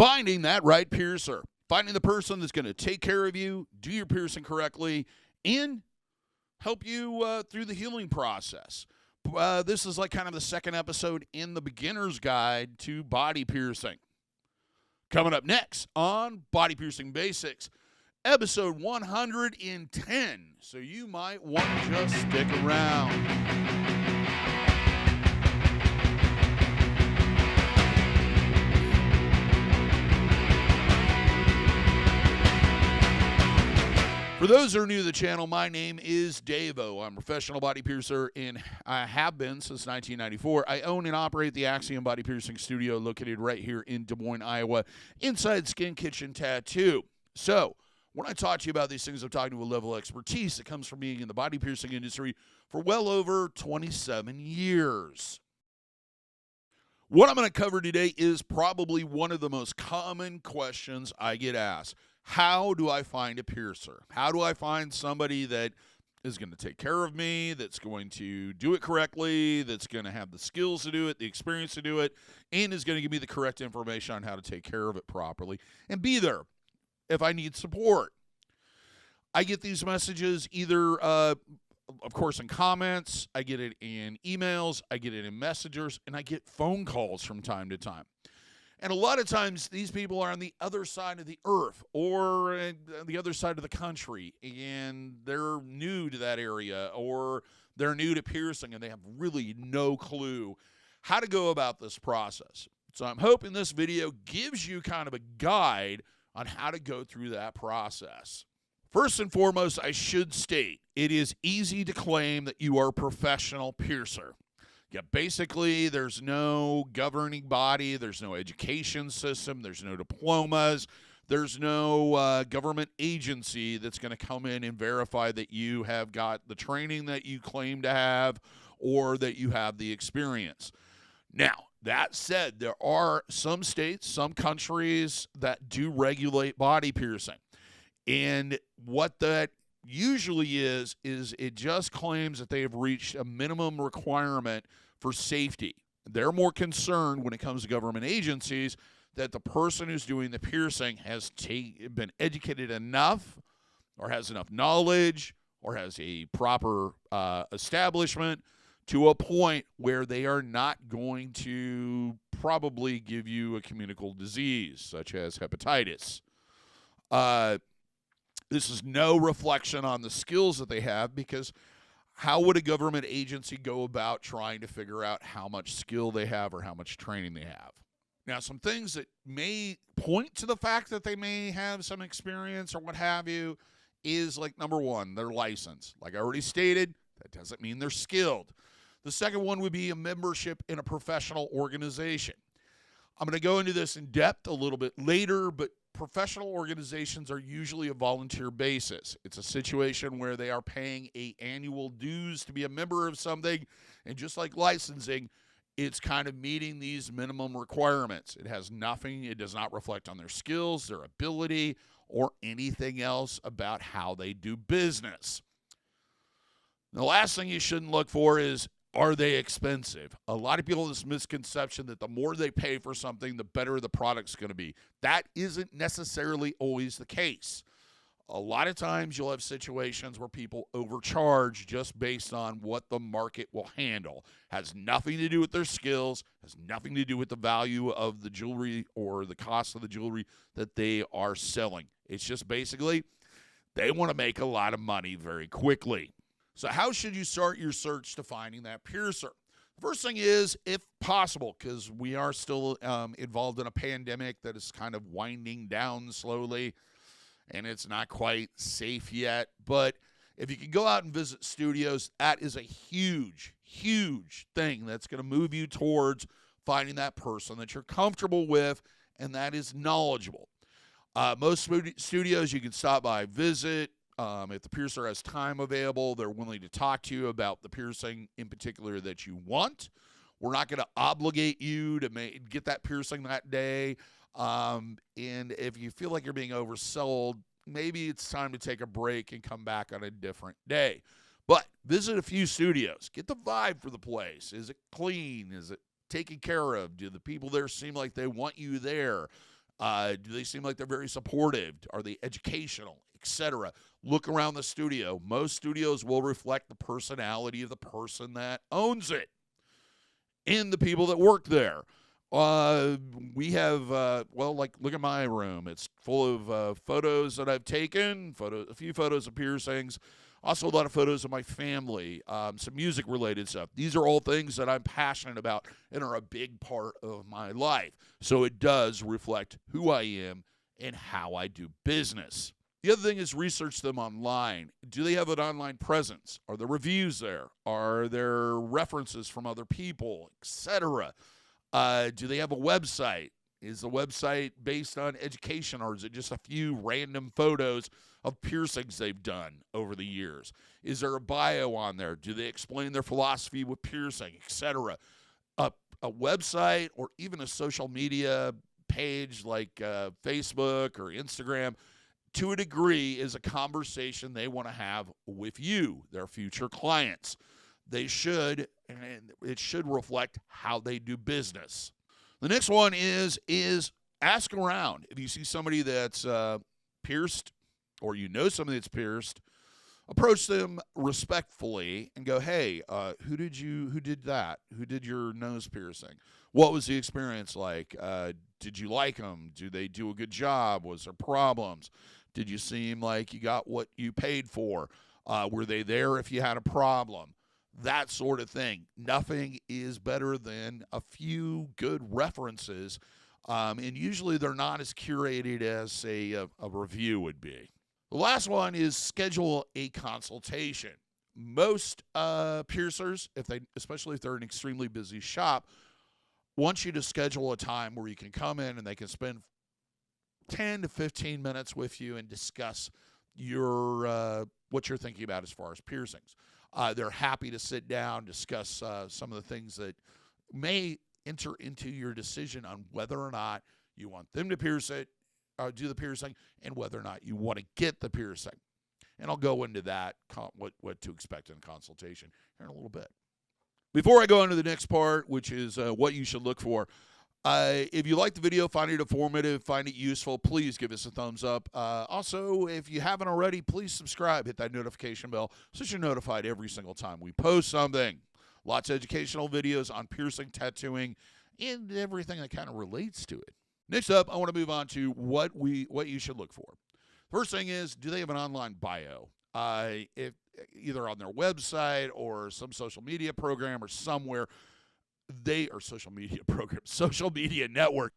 Finding that right piercer. Finding the person that's going to take care of you, do your piercing correctly, and help you through the healing process. This is like kind of the second episode in the beginner's guide to body piercing. Coming up next on Body Piercing Basics, episode 110. So you might want to just stick around. For those who are new to the channel, my name is DaVo. I'm a professional body piercer, and I have been since 1994. I own and operate the Axiom Body Piercing Studio located right here in Des Moines, Iowa, inside Skin Kitchen Tattoo. So, when I talk to you about these things, I'm talking to a level of expertise that comes from being in the body piercing industry for well over 27 years. What I'm going to cover today is probably one of the most common questions I get asked. How do I find a piercer? How do I find somebody that is going to take care of me, that's going to do it correctly, that's going to have the skills to do it, the experience to do it, and is going to give me the correct information on how to take care of it properly and be there if I need support? I get these messages either, of course, in comments, I get it in emails, I get it in messengers, and I get phone calls from time to time. And a lot of times, these people are on the other side of the earth or the other side of the country, and they're new to that area, or they're new to piercing, and they have really no clue how to go about this process. So I'm hoping this video gives you kind of a guide on how to go through that process. First and foremost, I should state, it is easy to claim that you are a professional piercer. Yeah, basically, there's no governing body, there's no education system, there's no diplomas, there's no government agency that's going to come in and verify that you have got the training that you claim to have or that you have the experience. Now, that said, there are some states, some countries that do regulate body piercing. And what that usually is it just claims that they have reached a minimum requirement for safety. They're more concerned when it comes to government agencies that the person who's doing the piercing has been educated enough or has enough knowledge or has a proper establishment to a point where they are not going to probably give you a communicable disease such as hepatitis. This is no reflection on the skills that they have, because how would a government agency go about trying to figure out how much skill they have or how much training they have? Now, some things that may point to the fact that they may have some experience or what have you is, like, number one, their license. Like I already stated, that doesn't mean they're skilled. The second one would be a membership in a professional organization. I'm going to go into this in depth a little bit later, but professional organizations are usually a volunteer basis. It's a situation where they are paying an annual dues to be a member of something, and just like licensing, it's kind of meeting these minimum requirements. It has nothing, it does not reflect on their skills, their ability, or anything else about how they do business. The last thing you shouldn't look for is, are they expensive? A lot of people have this misconception that the more they pay for something, the better the product's going to be. That isn't necessarily always the case. A lot of times you'll have situations where people overcharge just based on what the market will handle. Has nothing to do with their skills, has nothing to do with the value of the jewelry or the cost of the jewelry that they are selling. It's just basically they want to make a lot of money very quickly. So how should you start your search to finding that piercer? The first thing is, if possible, because we are still involved in a pandemic that is kind of winding down slowly, and it's not quite safe yet. But if you can go out and visit studios, that is a huge, huge thing that's going to move you towards finding that person that you're comfortable with and that is knowledgeable. Most studios you can stop by, visit. If the piercer has time available, they're willing to talk to you about the piercing in particular that you want. We're not going to obligate you to get that piercing that day. And if you feel like you're being oversold, maybe it's time to take a break and come back on a different day. But visit a few studios. Get the vibe for the place. Is it clean? Is it taken care of? Do the people there seem like they want you there? Do they seem like they're very supportive? Are they educational, etc.? Look around the studio. Most studios will reflect the personality of the person that owns it and the people that work there. We have, like, look at my room. It's full of photos that I've taken, a few photos of piercings, also a lot of photos of my family, some music-related stuff. These are all things that I'm passionate about and are a big part of my life. So it does reflect who I am and how I do business. The other thing is research them online. Do they have an online presence? Are there reviews there? Are there references from other people, etc.? Do they have a website? Is the website based on education, or is it just a few random photos of piercings they've done over the years? Is there a bio on there? Do they explain their philosophy with piercing, etc.? A website or even a social media page like Facebook or Instagram, to a degree, is a conversation they want to have with you, their future clients. They should, and it should reflect how they do business. The next one is ask around. If you see somebody that's pierced, or you know somebody that's pierced, approach them respectfully and go, hey, who did that? Who did your nose piercing? What was the experience like? Did you like them? Do they do a good job? Was there problems? Did you seem like you got what you paid for? Were they there if you had a problem? That sort of thing. Nothing is better than a few good references, and usually they're not as curated as a review would be. The last one is schedule a consultation. Most piercers, especially if they're an extremely busy shop, want you to schedule a time where you can come in and they can spend 10 to 15 minutes with you and discuss what you're thinking about as far as piercings. They're happy to sit down, discuss some of the things that may enter into your decision on whether or not you want them to do the piercing, and whether or not you want to get the piercing. And I'll go into that, what to expect in a consultation here in a little bit. Before I go into the next part, which is what you should look for, if you like the video, find it informative, find it useful, please give us a thumbs up. Also, if you haven't already, please subscribe, hit that notification bell so you're notified every single time we post something. Lots of educational videos on piercing, tattooing, and everything that kind of relates to it. Next up, I want to move on to what you should look for. First thing is, do they have an online bio? If either on their website or some social media program or somewhere, social media network,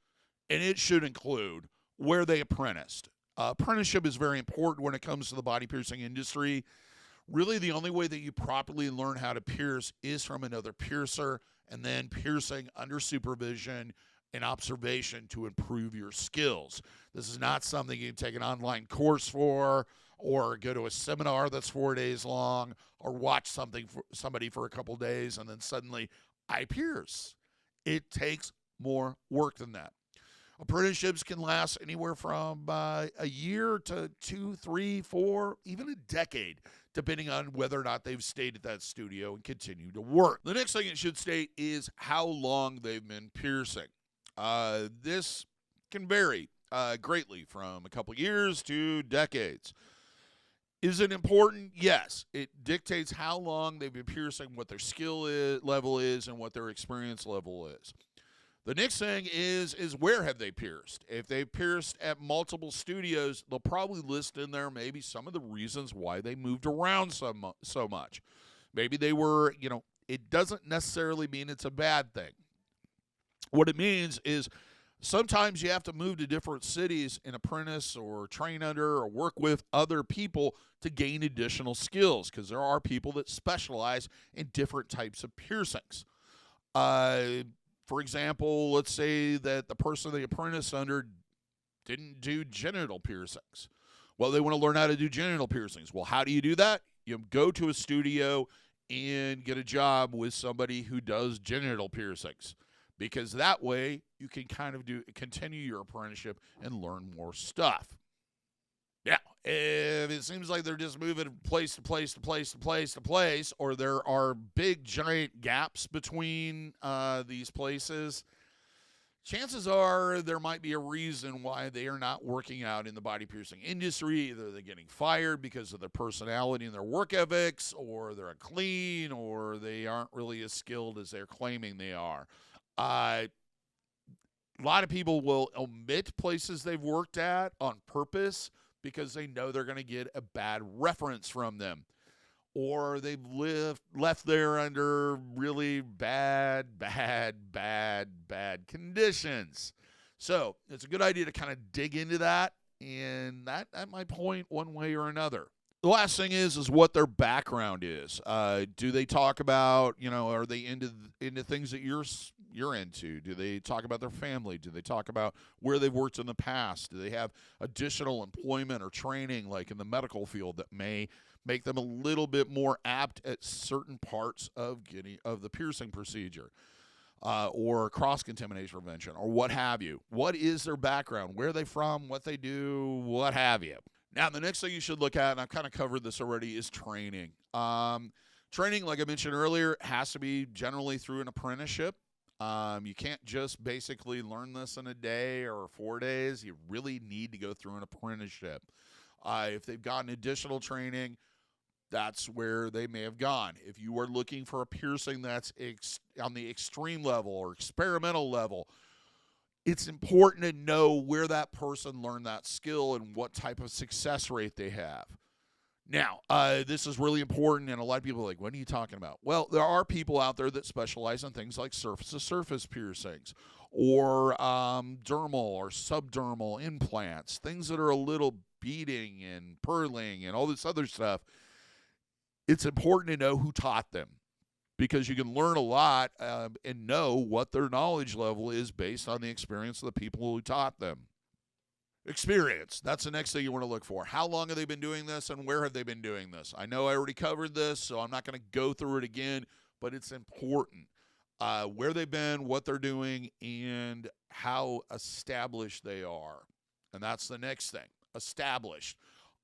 and it should include where they apprenticed. Apprenticeship is very important when it comes to the body piercing industry. Really, the only way that you properly learn how to pierce is from another piercer, and then piercing under supervision and observation to improve your skills. This is not something you can take an online course for, or go to a seminar that's 4 days long, or watch somebody for a couple days and then suddenly I pierce. It takes more work than that. Apprenticeships can last anywhere from a year to 2, 3, 4, even a decade, depending on whether or not they've stayed at that studio and continue to work. The next thing it should state is how long they've been piercing. This can vary greatly from a couple years to decades. Is it important? Yes. It dictates how long they've been piercing, what their skill level is, and what their experience level is. The next thing is where have they pierced? If they've pierced at multiple studios, they'll probably list in there maybe some of the reasons why they moved around so much. Maybe they were, it doesn't necessarily mean it's a bad thing. What it means is sometimes you have to move to different cities and apprentice or train under or work with other people to gain additional skills, because there are people that specialize in different types of piercings. For example, let's say that the person they apprentice under didn't do genital piercings. Well, they want to learn how to do genital piercings. Well, how do you do that? You go to a studio and get a job with somebody who does genital piercings, because that way you can kind of continue your apprenticeship and learn more stuff. Now, if it seems like they're just moving place to place to place to place to place, or there are big giant gaps between these places, chances are there might be a reason why they are not working out in the body piercing industry. Either they're getting fired because of their personality and their work ethics, or they're unclean, or they aren't really as skilled as they're claiming they are. A lot of people will omit places they've worked at on purpose because they know they're going to get a bad reference from them. Or they've left there under really bad conditions. So it's a good idea to kind of dig into that, and that might point one way or another. The last thing is what their background is. Do they talk about, are they into things that you're into? Do they talk about their family? Do they talk about where they've worked in the past? Do they have additional employment or training, like in the medical field, that may make them a little bit more apt at certain parts of the piercing procedure, or cross-contamination prevention, or what have you? What is their background? Where are they from? What they do? What have you? Now, the next thing you should look at, and I've kind of covered this already, is training. Training, like I mentioned earlier, has to be generally through an apprenticeship. You can't just basically learn this in a day or 4 days. You really need to go through an apprenticeship. If they've gotten additional training, that's where they may have gone. If you are looking for a piercing that's on the extreme level or experimental level, it's important to know where that person learned that skill and what type of success rate they have. Now, this is really important, and a lot of people are like, what are you talking about? Well, there are people out there that specialize in things like surface-to-surface piercings, or dermal or subdermal implants, things that are a little beading and purling and all this other stuff. It's important to know who taught them, because you can learn a lot and know what their knowledge level is based on the experience of the people who taught them. Experience. That's the next thing you want to look for. How long have they been doing this, and where have they been doing this? I know I already covered this, so I'm not going to go through it again, but it's important. Where they've been, what they're doing, and how established they are. And that's the next thing. Established.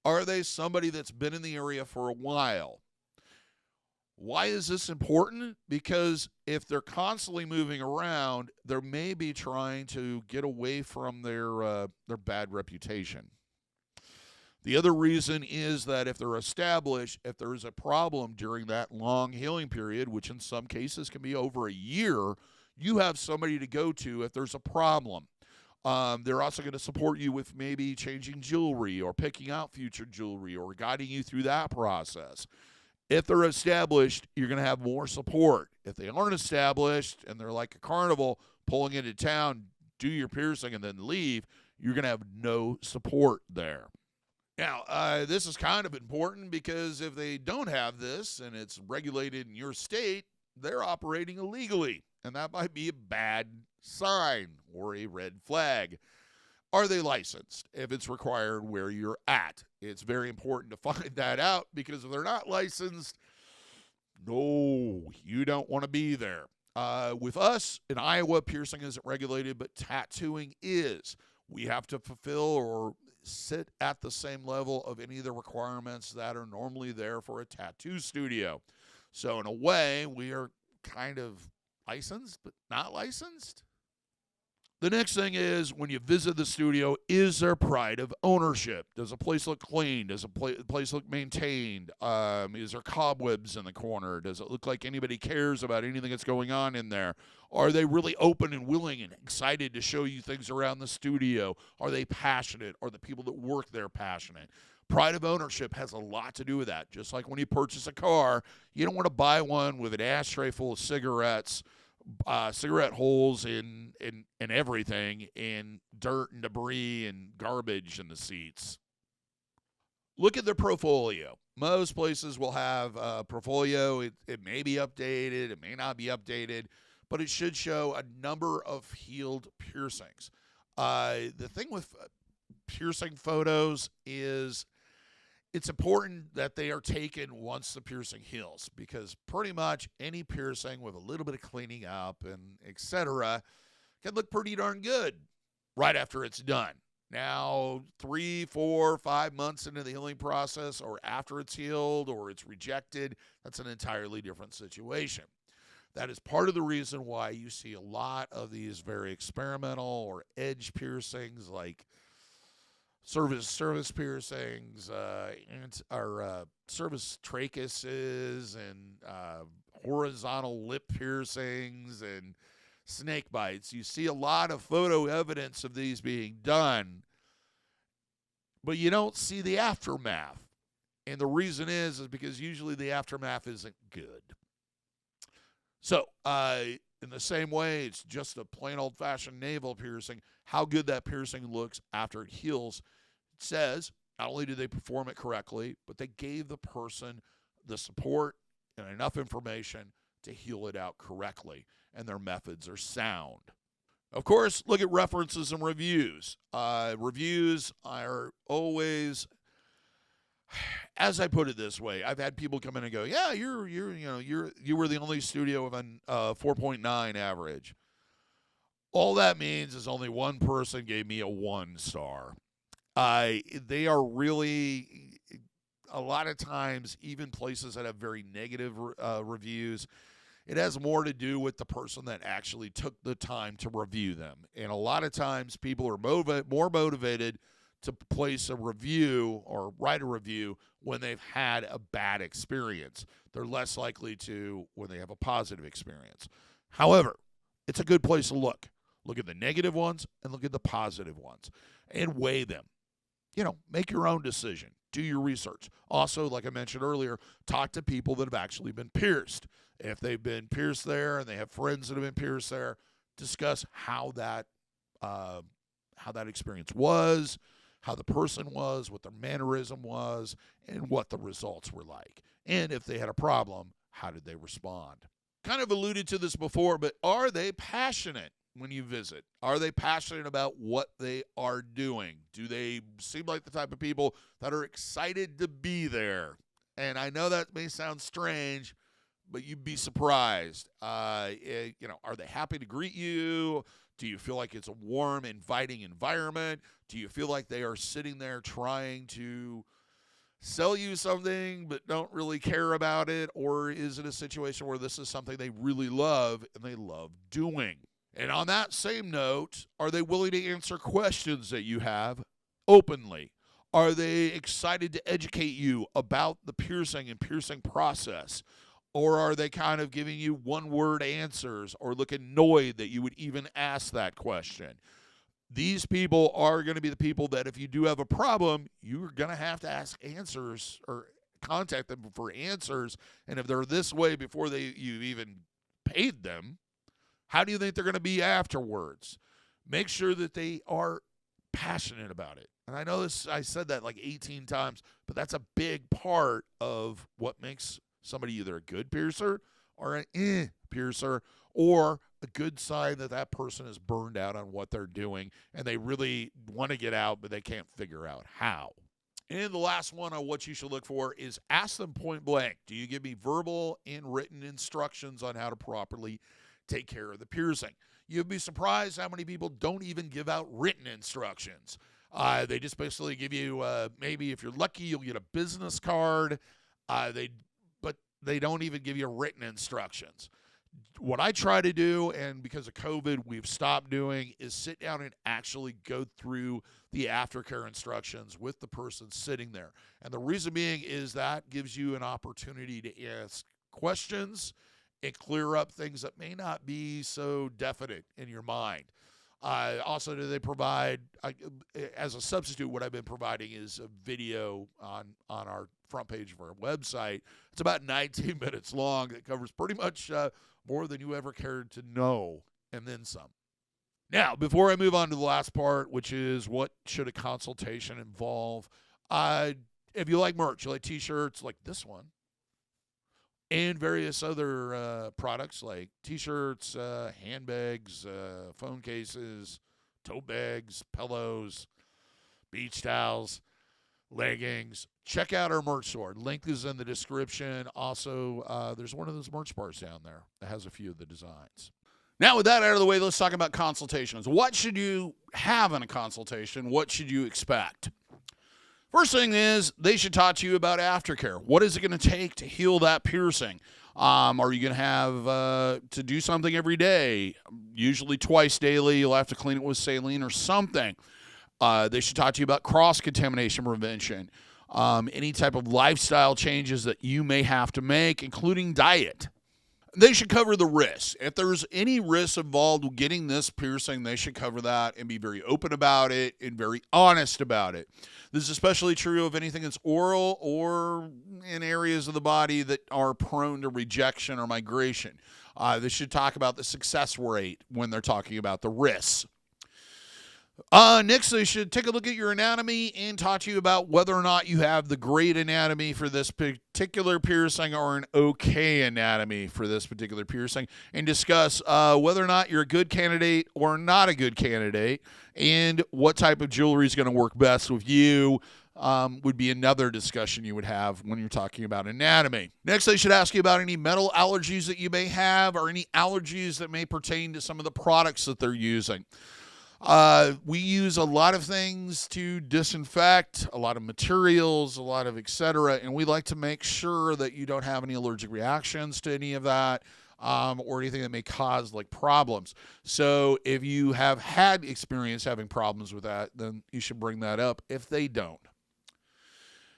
Are they somebody that's been in the area for a while? Why is this important? Because if they're constantly moving around, they may be trying to get away from their bad reputation. The other reason is that if they're established, if there is a problem during that long healing period, which in some cases can be over a year, you have somebody to go to if there's a problem. They're also going to support you with maybe changing jewelry or picking out future jewelry or guiding you through that process. If they're established, you're going to have more support. If they aren't established and they're like a carnival pulling into town, do your piercing, and then leave, you're going to have no support there. Now, this is kind of important because if they don't have this and it's regulated in your state, they're operating illegally, and that might be a bad sign or a red flag. Are they licensed? If it's required where you're at, it's very important to find that out, because if they're not licensed, no, you don't want to be there. With us in Iowa, piercing isn't regulated, but tattooing is. We have to fulfill or sit at the same level of any of the requirements that are normally there for a tattoo studio. So in a way, we are kind of licensed, but not licensed. The next thing is, when you visit the studio, is there pride of ownership? Does a place look clean? Does a place look maintained? Is there cobwebs in the corner? Does it look like anybody cares about anything that's going on in there? Are they really open and willing and excited to show you things around the studio? Are they passionate? Are the people that work there passionate? Pride of ownership has a lot to do with that. Just like when you purchase a car, you don't want to buy one with an ashtray full of cigarettes, cigarette holes in everything, and dirt and debris and garbage in the seats. Look at their portfolio. Most places will have a portfolio. It may be updated, it may not be updated, but it should show a number of healed piercings. The thing with piercing photos is it's important that they are taken once the piercing heals, because pretty much any piercing with a little bit of cleaning up and etc. can look pretty darn good right after it's done. Now, 3, 4, 5 months into the healing process, or after it's healed or it's rejected, that's an entirely different situation. That is part of the reason why you see a lot of these very experimental or edge piercings, like service piercings, service trachuses, and horizontal lip piercings, and snake bites. You see a lot of photo evidence of these being done, but you don't see the aftermath. And the reason is because usually the aftermath isn't good. So, in the same way, it's just a plain old-fashioned navel piercing. How good that piercing looks after it heals, it says not only did they perform it correctly, but they gave the person the support and enough information to heal it out correctly, and their methods are sound. Of course, look at references and reviews. Reviews are always, as I put it this way, I've had people come in and go, "Yeah, you were the only studio with a 4.9 average." All that means is only one person gave me a 1 star. They are really, a lot of times, even places that have very negative reviews, it has more to do with the person that actually took the time to review them. And a lot of times people are more motivated to place a review or write a review when they've had a bad experience. They're less likely to when they have a positive experience. However, it's a good place to look. Look at the negative ones and look at the positive ones and weigh them. Make your own decision. Do your research. Also, like I mentioned earlier, talk to people that have actually been pierced. If they've been pierced there and they have friends that have been pierced there, discuss how that experience was, how the person was, what their mannerism was, and what the results were like. And if they had a problem, how did they respond? Kind of alluded to this before, but are they passionate when you visit? Are they passionate about what they are doing? Do they seem like the type of people that are excited to be there? And I know that may sound strange, but you'd be surprised. Are they happy to greet you? Do you feel like it's a warm, inviting environment? Do you feel like they are sitting there trying to sell you something but don't really care about it? Or is it a situation where this is something they really love and they love doing? And on that same note, are they willing to answer questions that you have openly? Are they excited to educate you about the piercing and piercing process? Or are they kind of giving you one-word answers or look annoyed that you would even ask that question? These people are going to be the people that if you do have a problem, you're going to have to ask answers or contact them for answers. And if they're this way before you've even paid them, how do you think they're going to be afterwards? Make sure that they are passionate about it. And I know I said that like 18 times, but that's a big part of what makes somebody either a good piercer or an piercer, or a good sign that that person is burned out on what they're doing and they really want to get out, but they can't figure out how. And the last one on what you should look for is ask them point blank. Do you give me verbal and written instructions on how to properly take care of the piercing? You'd be surprised how many people don't even give out written instructions. They just basically give you, maybe if you're lucky, you'll get a business card. But they don't even give you written instructions. What I try to do, and because of COVID we've stopped doing, is sit down and actually go through the aftercare instructions with the person sitting there. And the reason being is that gives you an opportunity to ask questions and clear up things that may not be so definite in your mind. Also, do they provide, as a substitute, what I've been providing is a video on our front page of our website. It's about 19 minutes long. That covers pretty much more than you ever cared to know, and then some. Now, before I move on to the last part, which is what should a consultation involve, if you like merch, you like T-shirts like this one, and various other products like T-shirts, handbags, phone cases, tote bags, pillows, beach towels, leggings. Check out our merch store. Link is in the description. Also, there's one of those merch bars down there that has a few of the designs. Now, with that out of the way, let's talk about consultations. What should you have in a consultation? What should you expect? First thing is they should talk to you about aftercare. What is it going to take to heal that piercing? Are you going to have to do something every day? Usually twice daily. You'll have to clean it with saline or something. They should talk to you about cross-contamination prevention, any type of lifestyle changes that you may have to make, including diet. They should cover the risks. If there's any risks involved with getting this piercing, they should cover that and be very open about it and very honest about it. This is especially true of anything that's oral or in areas of the body that are prone to rejection or migration. They should talk about the success rate when they're talking about the risks. Next, they should take a look at your anatomy and talk to you about whether or not you have the great anatomy for this particular piercing or an okay anatomy for this particular piercing, and discuss whether or not you're a good candidate or not a good candidate, and what type of jewelry is going to work best with you. Would be another discussion you would have when you're talking about anatomy. Next, they should ask you about any metal allergies that you may have or any allergies that may pertain to some of the products that they're using. We use a lot of things to disinfect, a lot of materials, a lot of et cetera, and we like to make sure that you don't have any allergic reactions to any of that, or anything that may cause like problems. So if you have had experience having problems with that, then you should bring that up if they don't.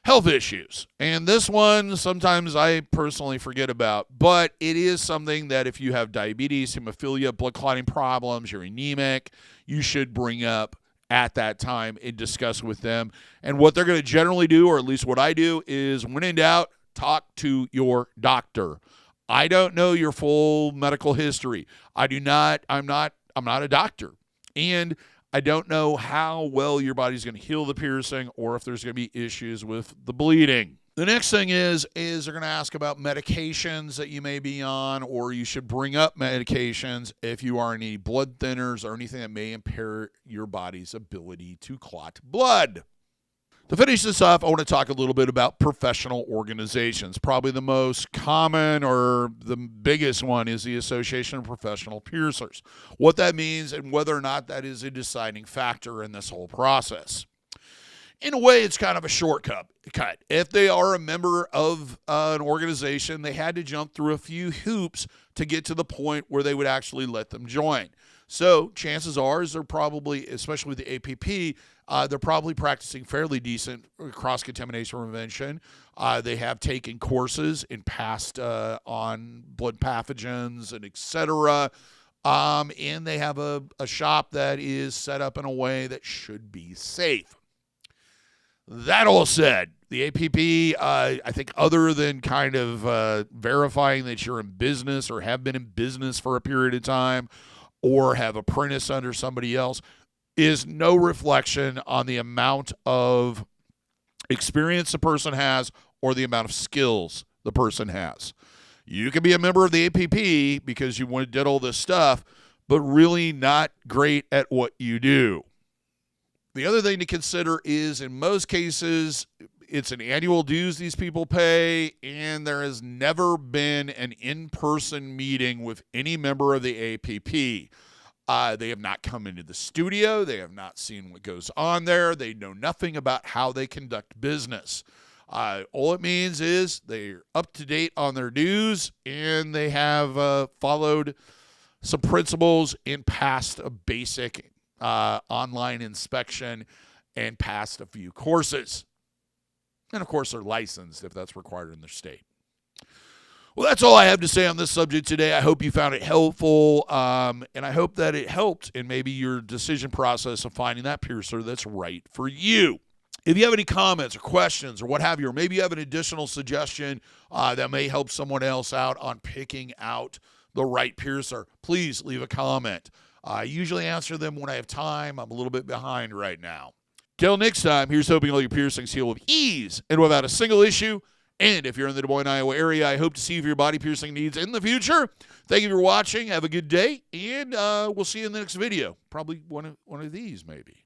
Health issues. And this one, sometimes I personally forget about, but it is something that if you have diabetes, hemophilia, blood clotting problems, you're anemic, you should bring up at that time and discuss with them. And what they're going to generally do, or at least what I do, is when in doubt, talk to your doctor. I don't know your full medical history. I'm not a doctor. And I don't know how well your body's going to heal the piercing or if there's going to be issues with the bleeding. The next thing is they're going to ask about medications that you may be on, or you should bring up medications if you are on any blood thinners or anything that may impair your body's ability to clot blood. To finish this off, I want to talk a little bit about professional organizations. Probably the most common or the biggest one is the Association of Professional Piercers. What that means and whether or not that is a deciding factor in this whole process. In a way, it's kind of a shortcut. If they are a member of an organization, they had to jump through a few hoops to get to the point where they would actually let them join. So chances are they're probably, especially with the APP, they're probably practicing fairly decent cross-contamination prevention. They have taken courses in past on blood pathogens and et cetera. And they have a shop that is set up in a way that should be safe. That all said, the APP, I think other than kind of verifying that you're in business or have been in business for a period of time or have apprenticed under somebody else, is no reflection on the amount of experience the person has or the amount of skills the person has. You can be a member of the APP because you did all this stuff, but really not great at what you do. The other thing to consider is, in most cases, it's an annual dues these people pay, and there has never been an in-person meeting with any member of the APP. They have not come into the studio. They have not seen what goes on there. They know nothing about how they conduct business. All it means is they're up to date on their dues, and they have followed some principles and passed a basic online inspection and passed a few courses. And, of course, they're licensed if that's required in their state. Well, that's all I have to say on this subject today. I hope you found it helpful, and I hope that it helped in maybe your decision process of finding that piercer that's right for you. If you have any comments or questions or what have you, or maybe you have an additional suggestion that may help someone else out on picking out the right piercer, please leave a comment. I usually answer them when I have time. I'm a little bit behind right now. Till next time, here's hoping all your piercings heal with ease and without a single issue. And if you're in the Des Moines, Iowa area, I hope to see you for your body piercing needs in the future. Thank you for watching. Have a good day, and we'll see you in the next video. Probably one of these, maybe.